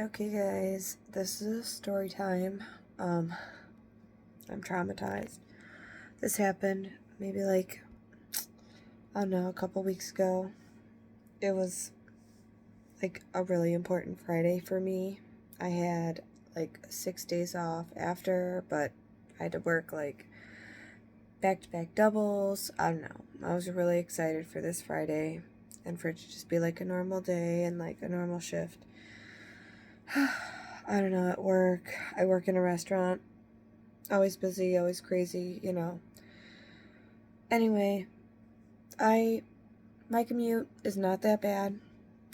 Okay, guys, this is a story time. I'm traumatized. This happened maybe I don't know, a couple weeks ago. It was a really important Friday for me. I had 6 days off after, but I had to work back-to-back doubles. I don't know. I was really excited for this Friday and for it to just be a normal day and a normal shift. I don't know, at work. I work in a restaurant. Always busy, always crazy, Anyway, my commute is not that bad.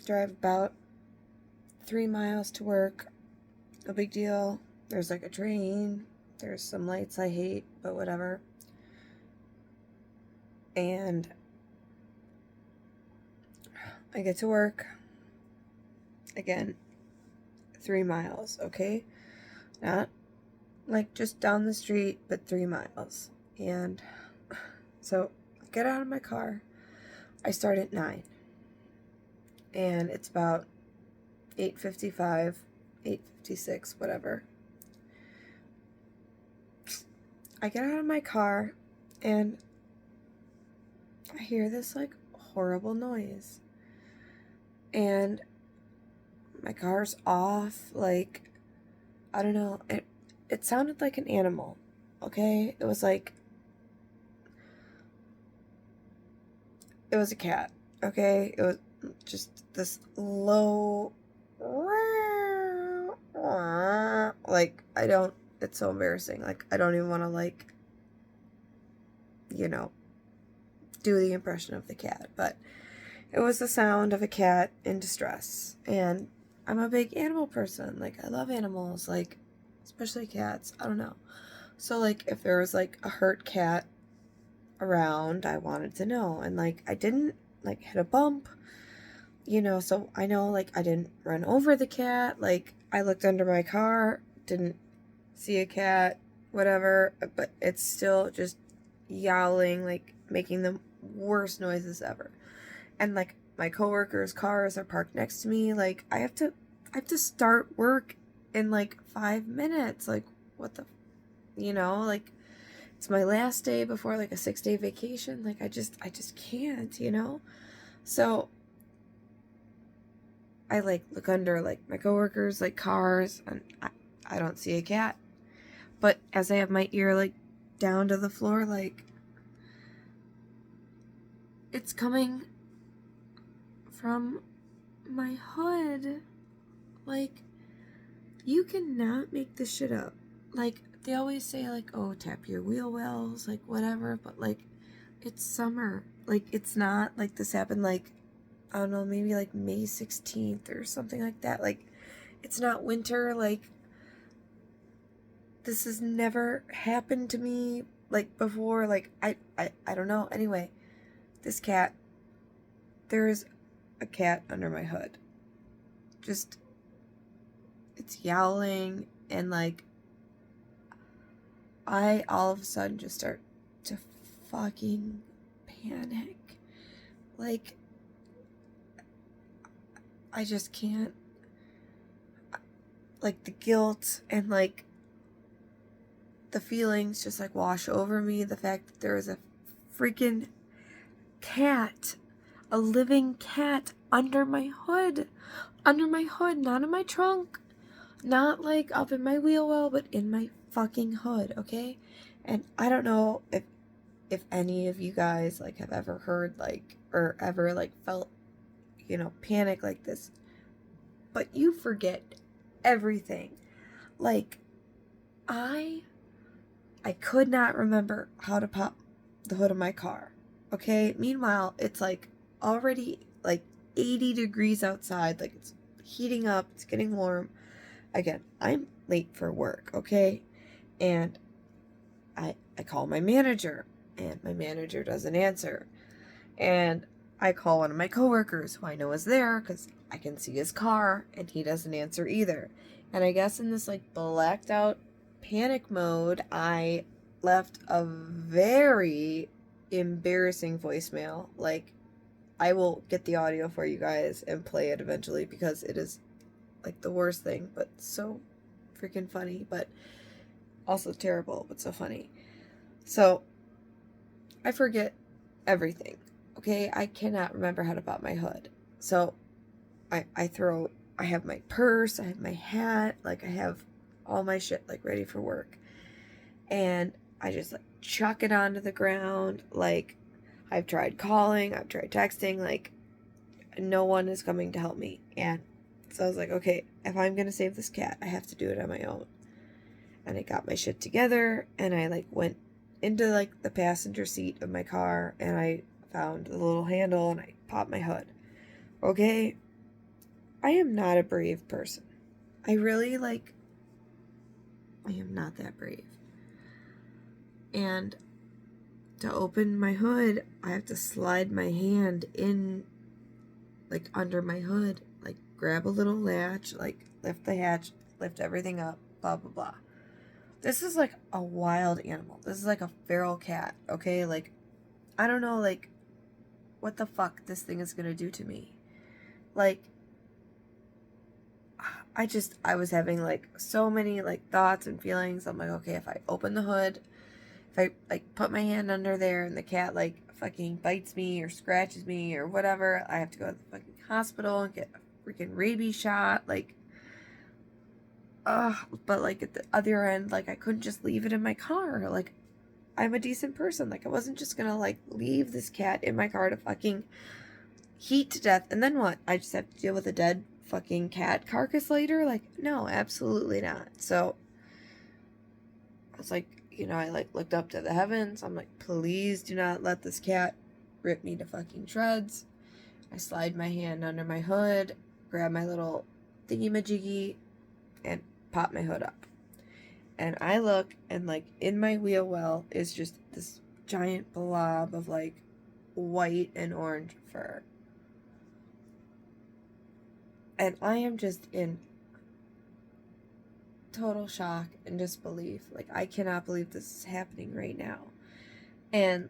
Drive about 3 miles to work. No big deal. There's a train. There's some lights I hate, but whatever. And I get to work. Again, 3 miles, okay? Not just down the street, but 3 miles. And so I get out of my car. I start at 9. And it's about 8:55, 8:56, whatever. I get out of my car and I hear this horrible noise. And my car's off, I don't know, it sounded like an animal, okay? It was a cat, okay? It was just this low, it's so embarrassing. I don't even want to, do the impression of the cat, but it was the sound of a cat in distress. And I'm a big animal person. I love animals, especially cats. I don't know. So, if there was, a hurt cat around, I wanted to know. And, I didn't, hit a bump, so I know, I didn't run over the cat. I looked under my car, didn't see a cat, whatever, but it's still just yowling, making the worst noises ever. And, my coworkers' cars are parked next to me. I have to start work in 5 minutes. What the, it's my last day before a 6-day vacation. I just can't, So I look under my coworkers' cars, and I don't see a cat. But as I have my ear down to the floor, it's coming from my hood. You cannot make this shit up. They always say oh, tap your wheel wells, whatever, but it's summer. It's not this happened I don't know, maybe May 16th or something like that. It's not winter. This has never happened to me before. I don't know. Anyway, this cat, there is a cat under my hood. Just, it's yowling, and I all of a sudden just start to fucking panic. I just can't, the guilt and the feelings just wash over me. The fact that there is a freaking cat, a living cat under my hood, not in my trunk, not up in my wheel well, but in my fucking hood, okay? And I don't know if any of you guys have ever heard or ever felt panic like this, but you forget everything. I could not remember how to pop the hood of my car, okay? Meanwhile, it's already 80 degrees outside. It's heating up, it's getting warm. Again, I'm late for work, okay? And I call my manager, and my manager doesn't answer. And I call one of my coworkers who I know is there because I can see his car, and he doesn't answer either. And I guess in this blacked out panic mode, I left a very embarrassing voicemail. I will get the audio for you guys and play it eventually because it is like the worst thing, but so freaking funny, but also terrible, but so funny. So I forget everything. Okay, I cannot remember how to pop my hood. So I have my purse, I have my hat, like I have all my shit like ready for work. And I just like chuck it onto the ground. Like I've tried calling, I've tried texting, like no one is coming to help me. And so I was like, okay, if I'm going to save this cat, I have to do it on my own. And I got my shit together and I like went into like the passenger seat of my car and I found the little handle and I popped my hood. Okay, I am not a brave person. I really like, I am not that brave. And to open my hood, I have to slide my hand in, like under my hood, like grab a little latch, like lift the hatch, lift everything up, blah, blah, blah. This is like a wild animal. This is like a feral cat, okay? Like, I don't know, like, what the fuck this thing is gonna do to me. Like, I was having like so many like thoughts and feelings. I'm like, okay, if I open the hood, if I like put my hand under there and the cat like fucking bites me or scratches me or whatever, I have to go to the fucking hospital and get a freaking rabies shot. Like, but like at the other end, like I couldn't just leave it in my car. Like, I'm a decent person. Like, I wasn't just gonna like leave this cat in my car to fucking heat to death. And then what? I just have to deal with a dead fucking cat carcass later? Like, no, absolutely not. So I was like, I like looked up to the heavens. I'm like, please do not let this cat rip me to fucking shreds. I slide my hand under my hood, grab my little thingy-majiggy, and pop my hood up. And I look, and like in my wheel well is just this giant blob of like white and orange fur. And I am just in total shock and disbelief. Like, I cannot believe this is happening right now. And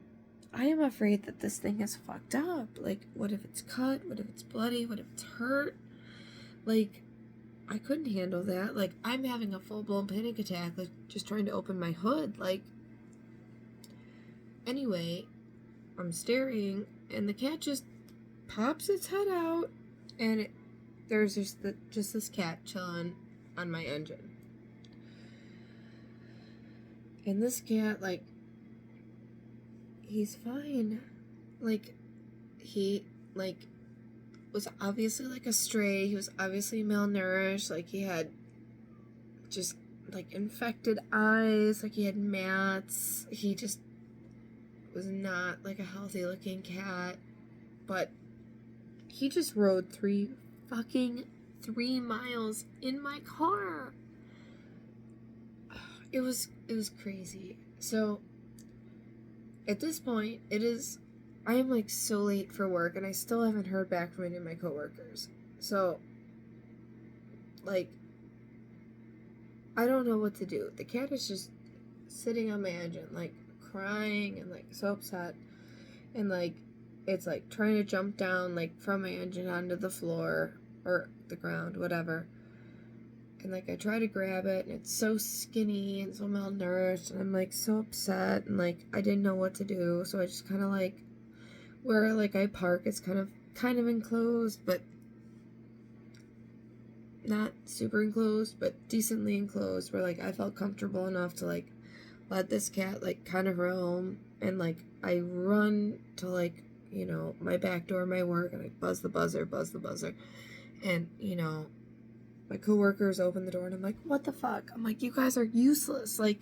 I am afraid that this thing is fucked up. Like, what if it's cut? What if it's bloody? What if it's hurt? Like, I couldn't handle that. Like, I'm having a full-blown panic attack, like, just trying to open my hood. Like, anyway, I'm staring, and the cat just pops its head out, and there's just this cat chilling on my engine. And this cat, like, he's fine. Like, he, like, was obviously, like, a stray. He was obviously malnourished. Like, he had just, like, infected eyes. Like, he had mats. He just was not, like, a healthy-looking cat. But he just rode 3 miles in my car. It was crazy. So, at this point, I am like so late for work and I still haven't heard back from any of my coworkers. So, like, I don't know what to do. The cat is just sitting on my engine, like, crying and, like, so upset. And, like, it's, like, trying to jump down, like, from my engine onto the floor or the ground, whatever. And, like, I try to grab it, and it's so skinny and so malnourished, and I'm, like, so upset, and, like, I didn't know what to do, so I just kind of, like, where, like, I park, it's kind of enclosed, but not super enclosed, but decently enclosed, where, like, I felt comfortable enough to, like, let this cat, like, kind of roam, and, like, I run to, like, my back door, my work, and I buzz the buzzer, and, my coworkers open the door, and I'm like, what the fuck? I'm like, you guys are useless. Like,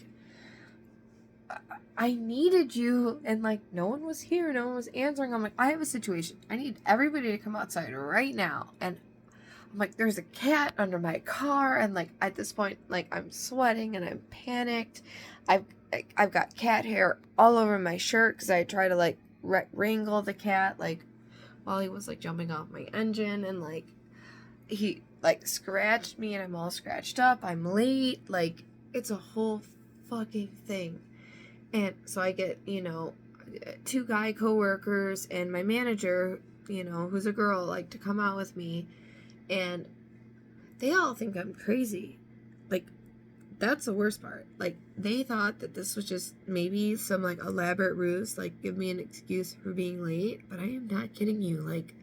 I needed you, and, like, no one was here. No one was answering. I'm like, I have a situation. I need everybody to come outside right now. And I'm like, there's a cat under my car, and, like, at this point, like, I'm sweating, and I'm panicked. I've got cat hair all over my shirt, because I try to, like, wrangle the cat, like, while he was, like, jumping off my engine, and, like, he, like, scratched me, and I'm all scratched up. I'm late. Like, it's a whole fucking thing. And so I get, 2 guy coworkers and my manager, who's a girl, like, to come out with me. And they all think I'm crazy. Like, that's the worst part. Like, they thought that this was just maybe some, like, elaborate ruse, like, give me an excuse for being late, but I am not kidding you. Like,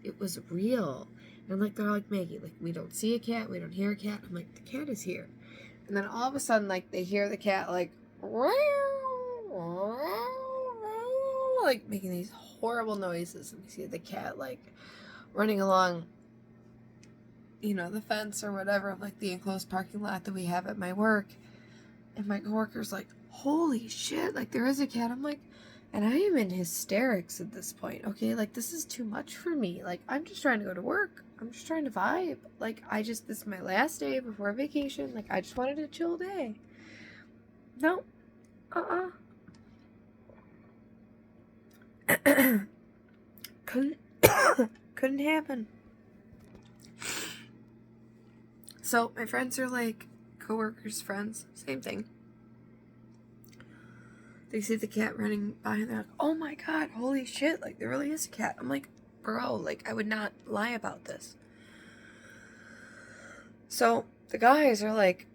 it was real. And, like, they're like, Maggie, like, we don't see a cat, we don't hear a cat. I'm like, the cat is here. And then all of a sudden, like, they hear the cat, like, like, making these horrible noises. And we see the cat, like, running along, the fence or whatever of, like, the enclosed parking lot that we have at my work. And my coworker's like, holy shit, like, there is a cat. I'm like, and I am in hysterics at this point, okay? Like, this is too much for me. Like, I'm just trying to go to work. I'm just trying to vibe. Like, this is my last day before vacation. Like, I just wanted a chill day. No. Couldn't happen. So, my friends are like, coworkers, friends, same thing. They see the cat running by and they're like, oh my god, holy shit, like, there really is a cat. I'm like, bro, like, I would not lie about this. So the guys are like,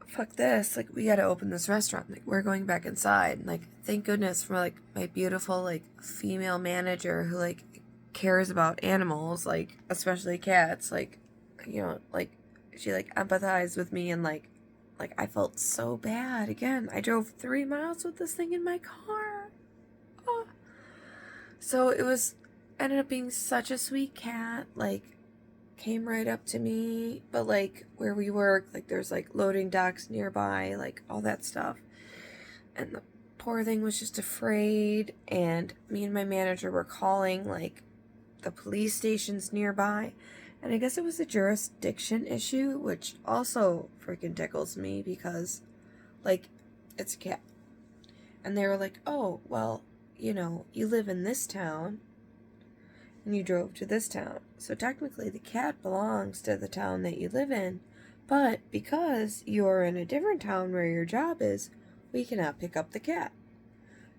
fuck this, like, we gotta open this restaurant. Like, we're going back inside. And, like, thank goodness for, like, my beautiful, like, female manager who, like, cares about animals, like, especially cats. Like, like, she, like, empathized with me and, like, I felt so bad. Again, I drove 3 miles with this thing in my car. Oh. So it ended up being such a sweet cat. Like, came right up to me. But, like, where we work, like, there's, like, loading docks nearby, like, all that stuff. And the poor thing was just afraid. And me and my manager were calling, like, the police stations nearby. And I guess it was a jurisdiction issue, which also freaking tickles me because, like, it's a cat. And they were like, oh, well, you live in this town and you drove to this town. So technically the cat belongs to the town that you live in. But because you're in a different town where your job is, we cannot pick up the cat.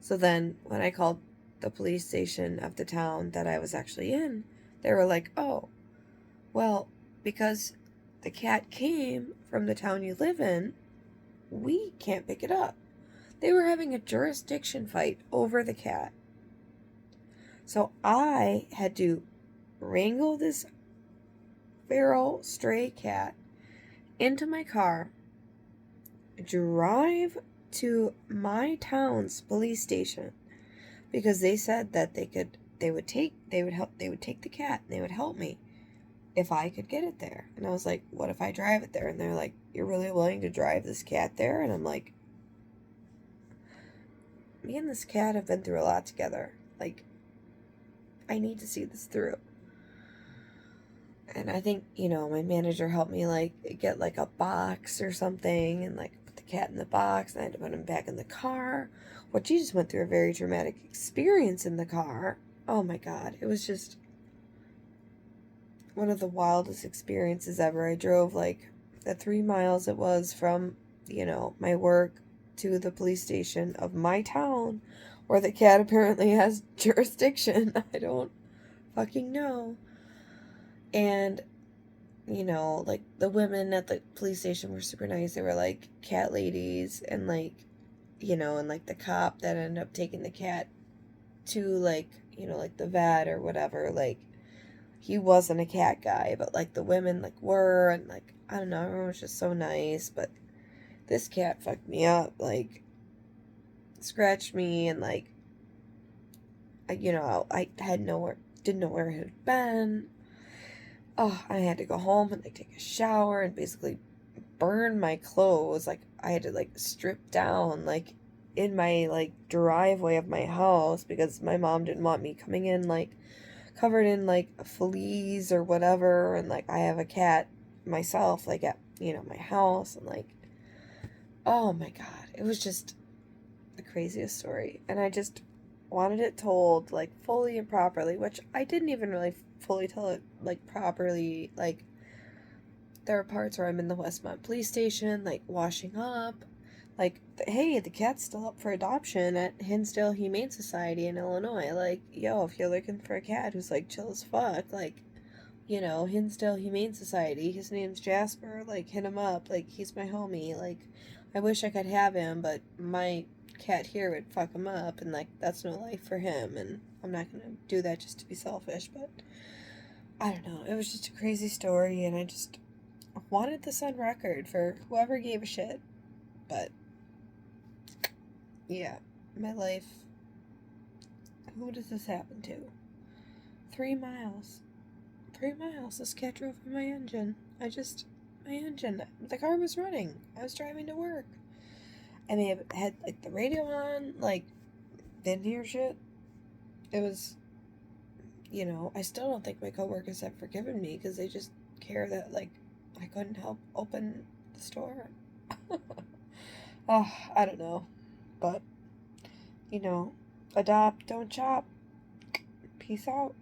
So then when I called the police station of the town that I was actually in, they were like, oh, well, because the cat came from the town you live in, we can't pick it up. They were having a jurisdiction fight over the cat. So I had to wrangle this feral stray cat into my car, drive to my town's police station because they said that they would take the cat and they would help me if I could get it there. And I was like, what if I drive it there? And they're like, you're really willing to drive this cat there? And I'm like, me and this cat have been through a lot together. Like, I need to see this through. And I think, my manager helped me, like, get, like, a box or something and, like, put the cat in the box. And I had to put him back in the car. Well, she just went through a very traumatic experience in the car. Oh, my God. It was just one of the wildest experiences ever. I drove, like, the 3 miles it was from, my work to the police station of my town where the cat apparently has jurisdiction. I don't fucking know. And, like, the women at the police station were super nice. They were, like, cat ladies and, like, and, like, the cop that ended up taking the cat to, like, like, the vet or whatever, like, he wasn't a cat guy, but, like, the women, like, were, and, like, I don't know, everyone was just so nice, but this cat fucked me up, like, scratched me, and, like, I didn't know where it had been. Oh, I had to go home and, like, take a shower and basically burn my clothes, like, I had to, like, strip down, like, in my, like, driveway of my house, because my mom didn't want me coming in, like, covered in, like, fleas or whatever, and, like, I have a cat myself, like, at, my house, and, like, oh my God, it was just the craziest story, and I just wanted it told, like, fully and properly, which I didn't even really fully tell it, like, properly. Like, there are parts where I'm in the Westmont police station, like, washing up, like, hey, the cat's still up for adoption at Hinsdale Humane Society in Illinois. Like, yo, if you're looking for a cat who's, like, chill as fuck, like, Hinsdale Humane Society. His name's Jasper. Like, hit him up. Like, he's my homie. Like, I wish I could have him, but my cat here would fuck him up, and, like, that's no life for him, and I'm not gonna do that just to be selfish, but I don't know. It was just a crazy story, and I just wanted this on record for whoever gave a shit. But, yeah, my life. Who does this happen to? 3 miles. 3 miles. This cat drove in my engine. My engine. The car was running. I was driving to work. I may have had, like, the radio on, like, didn't hear shit. It was, I still don't think my coworkers have forgiven me because they just care that, like, I couldn't help open the store. Oh, I don't know. But, adopt, don't chop. Peace out.